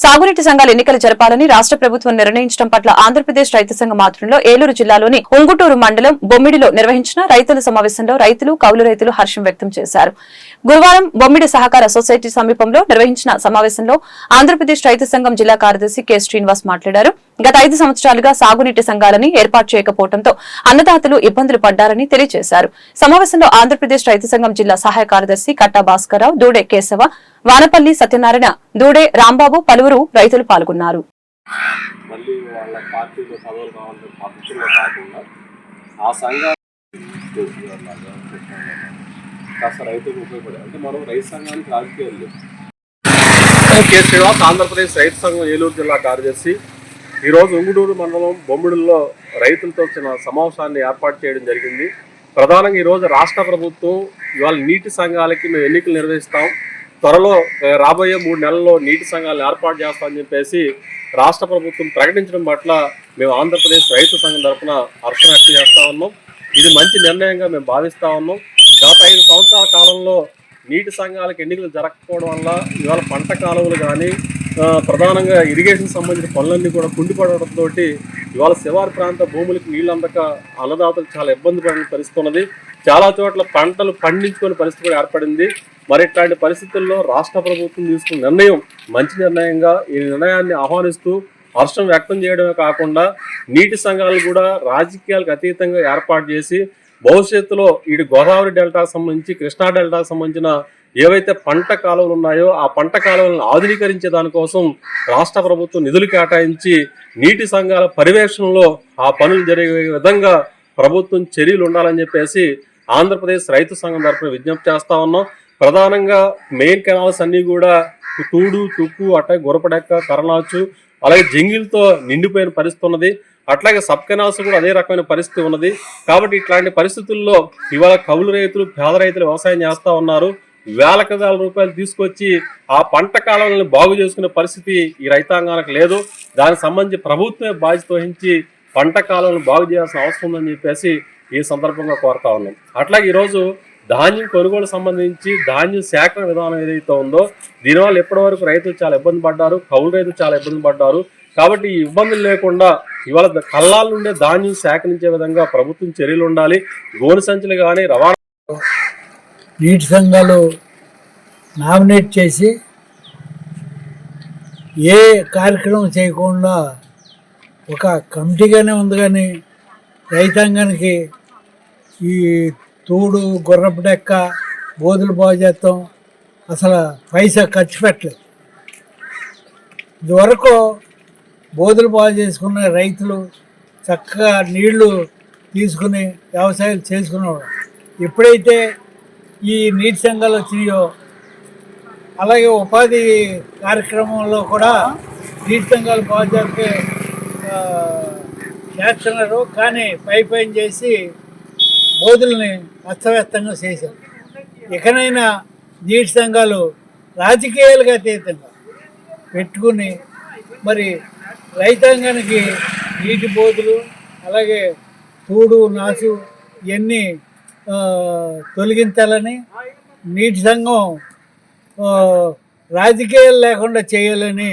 సాగునీటి సంఘాల ఎన్నికలు జరపాలని రాష్ట్ర ప్రభుత్వం నిర్ణయించడం పట్ల ఆంధ్రప్రదేశ్ రైతు సంఘం ఆధ్వర్యంలో ఏలూరు జిల్లాలోని ఉంగుటూరు మండలం బొమ్మిడిలో నిర్వహించిన రైతుల సమావేశంలో రైతులు కౌలు రైతులు హర్షం వ్యక్తం చేశారు. గురువారం బొమ్మిడి సహకార సొసైటీ సమీపంలో నిర్వహించిన సమావేశంలో ఆంధ్రప్రదేశ్ రైతు సంఘం జిల్లా కార్యదర్శి కె శ్రీనివాస్ మాట్లాడారు. గత 5 సంవత్సరాలుగా సాగునీటి సంఘాలని ఏర్పాటు చేయకపోవడంతో అన్నదాతలు ఇబ్బందులు పడ్డారని తెలియజేశారు. సమావేశంలో ఆంధ్రప్రదేశ్ రైతు సంఘం జిల్లా సహాయ కార్యదర్శి కట్టా భాస్కరరావు, దూడే కేశవ, వానపల్లి సత్యనారాయణ, దూడే రాంబాబు పలువురు రైతులు పాల్గొన్నారు. ఆంధ్రప్రదేశ్ రైతు సంఘం ఏలూరు జిల్లా కార్యదర్శి ఈరోజు ఉంగుటూరు మండలం బొమ్మిడిలో రైతులతో వచ్చిన సమావేశాన్ని ఏర్పాటు చేయడం జరిగింది. ప్రధానంగా ఈరోజు రాష్ట్ర ప్రభుత్వం ఇవాళ నీటి సంఘాలకి మేము ఎన్నికలు నిర్వహిస్తాం, త్వరలో రాబోయే 3 నెలల్లో నీటి సంఘాలను ఏర్పాటు చేస్తామని చెప్పేసి రాష్ట్ర ప్రభుత్వం ప్రకటించడం పట్ల మేము ఆంధ్రప్రదేశ్ రైతు సంఘం తరఫున హర్షం వ్యక్తం చేస్తా ఉన్నాం. ఇది మంచి నిర్ణయంగా మేము భావిస్తా ఉన్నాం. గత 5 సంవత్సరాల కాలంలో నీటి సంఘాలకు ఎన్నికలు జరగకపోవడం వల్ల ఇవాళ పంట కాలువలు కానీ ప్రధానంగా ఇరిగేషన్ సంబంధించిన పనులన్నీ కూడా కుండిపడడంతో ఇవాళ శివారు ప్రాంత భూములకు నీళ్ళు అందక అన్నదాతలు చాలా ఇబ్బంది పడిన పరిస్థితి ఉన్నది. చాలా చోట్ల పంటలు పండించుకునే పరిస్థితి కూడా ఏర్పడింది. మరి ఇట్లాంటి పరిస్థితుల్లో రాష్ట్ర ప్రభుత్వం తీసుకున్న నిర్ణయం మంచి నిర్ణయంగా ఈ నిర్ణయాన్ని ఆహ్వానిస్తూ హర్షం వ్యక్తం చేయడమే కాకుండా నీటి సంఘాలు కూడా రాజకీయాలకు అతీతంగా ఏర్పాటు చేసి భవిష్యత్తులో ఇటు గోదావరి డెల్టాకు సంబంధించి కృష్ణా డెల్టాకు సంబంధించిన ఏవైతే పంట కాలువలు ఉన్నాయో ఆ పంట కాలువలను ఆధునీకరించే దానికోసం రాష్ట్ర ప్రభుత్వం నిధులు కేటాయించి నీటి సంఘాల పర్యవేక్షణలో ఆ పనులు జరిగే విధంగా ప్రభుత్వం చర్యలు ఉండాలని చెప్పేసి ఆంధ్రప్రదేశ్ రైతు సంఘం తరఫున విజ్ఞప్తి చేస్తా ఉన్నాం. ప్రధానంగా మెయిన్ కెనాల్స్ అన్నీ కూడా తూడు, తుక్కు, అట్లాగే గురపడెక్క, కరణాచు, అలాగే జంగిల్తో నిండిపోయిన పరిస్థితి ఉన్నది. అట్లాగే సబ్ కెనాల్స్ కూడా అదే రకమైన పరిస్థితి ఉన్నది. కాబట్టి ఇట్లాంటి పరిస్థితుల్లో ఇవాళ కౌలు రైతులు, పేద రైతులు వ్యవసాయం చేస్తూ ఉన్నారు. వేలకు వేల రూపాయలు తీసుకొచ్చి ఆ పంట కాలాలను బాగు చేసుకునే పరిస్థితి ఈ రైతాంగానికి లేదు. దానికి సంబంధించి ప్రభుత్వమే బాధ్యత వహించి పంట కాలాలను బాగు చేయాల్సిన అవసరం ఉందని చెప్పేసి ఈ సందర్భంగా కోరుతా ఉన్నాం. అట్లాగే ఈరోజు ధాన్యం కొనుగోలు సంబంధించి ధాన్యం సేకరణ విధానం ఏదైతే ఉందో దీనివల్ల ఇప్పటి వరకు రైతులు చాలా ఇబ్బంది పడ్డారు, కౌలు రైతులు చాలా ఇబ్బంది పడ్డారు. కాబట్టి ఈ ఇబ్బందులు లేకుండా ఇవాళ కళ్ళాల నుండే ధాన్యం సేకరించే విధంగా ప్రభుత్వం చర్యలు ఉండాలి. గోను సంచులు కానీ రవాణా నీటి సంఘాలు నామినేట్ చేసి ఏ కార్యక్రమం చేయకుండా ఒక కమిటీగానే ఉంది, కానీ రైతాంగానికి ఈ తూడు, గుర్రపు డెక్క, బోధులు బాగు చేస్తాం అసలు పైసా ఖర్చు పెట్టలేదు. ఇదివరకు బోధులు బాగు చేసుకున్న రైతులు చక్కగా నీళ్లు తీసుకుని వ్యవసాయాలు చేసుకునేవాడు. ఎప్పుడైతే ఈ నీటి సంఘాలు వచ్చినాయో అలాగే ఉపాధి కార్యక్రమంలో కూడా నీటి సంఘాలు బాగు చేస్తున్నారు, కానీ పైపైన చేసి బోధుల్ని అస్తవ్యస్తంగా చేశారు. ఇకనైనా నీటి సంఘాలు రాజకీయాలుగా అతీతంగా పెట్టుకుని మరి రైతాంగానికి నీటి బోధులు అలాగే తూడు, నాసు ఇవన్నీ తొలగించాలని, నీటి సంఘం రాజకీయాలు లేకుండా చేయాలని